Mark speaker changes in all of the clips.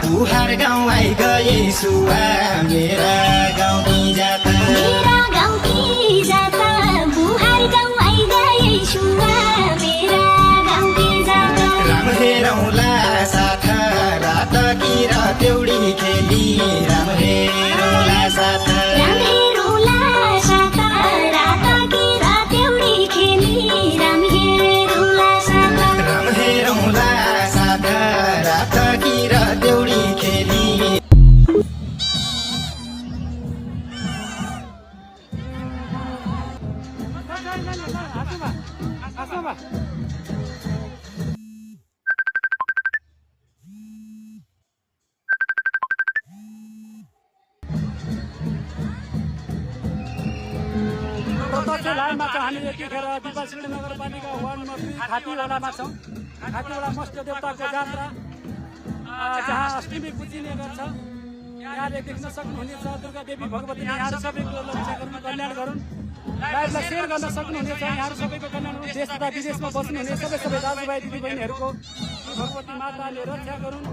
Speaker 1: बुहार गाउँ आई गए सुवा मेरा गाउँकी जाता
Speaker 2: बुहार गाउँ आई गए सुवा मेरा गाउँकी जाता
Speaker 1: राम हेरौँला साथ रात कि रात एउटी खेली राम हेरौँला साथ
Speaker 3: लाइनमा छ। हामी यतिखेर दिपासिंह नगरपालिका वार्ड नम्बर 2 खातीवालामा छौँ। खातीवाला मस्त देवताको जात्रा जहाँ अष्टमी पुजिने गर्छ। यहाँले देख्न सक्नुहुनेछ दुर्गा देवी भगवती यहाँहरू सबैको रक्षा गरून्, कल्याण गरून्। लाइभलाई सेयर गर्न सक्नुहुनेछ। यहाँहरू सबैको कल्याण गरून्। देश तथा विदेशमा बस्नुहुने सबै दाजुभाइ दिदीबहिनीहरूको भगवती माताले रक्षा गरून्।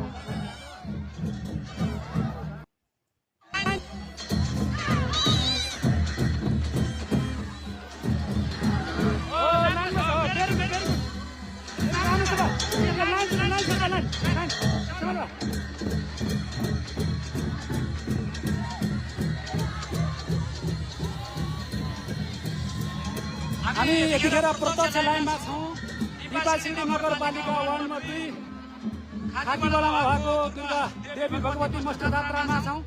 Speaker 3: हामी यतिखेर प्रत्यक्ष लाइनमा छौँ। दिपासिंह नगरपालिका वार्ड नम्बर 2 खातीवालामा भएको दुर्गा देवी भगवती मस्त जात्रामा छौँ।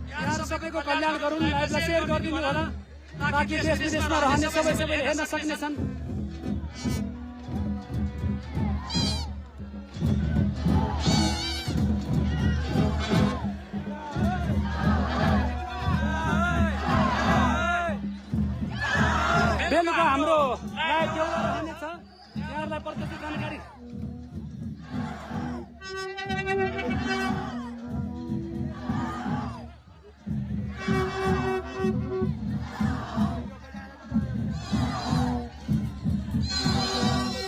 Speaker 3: यहाँहरू सबैको कल्याण गरून्। लाइभलाई सेयर गरिदिनु होला ताकि देश विदेशमा रहने सबैले हेर्न सक्नेछन्। बेलुका हाम्रो लाइभ एउटा रहनेछ। यहाँहरूलाई प्रत्यक्ष जानकारी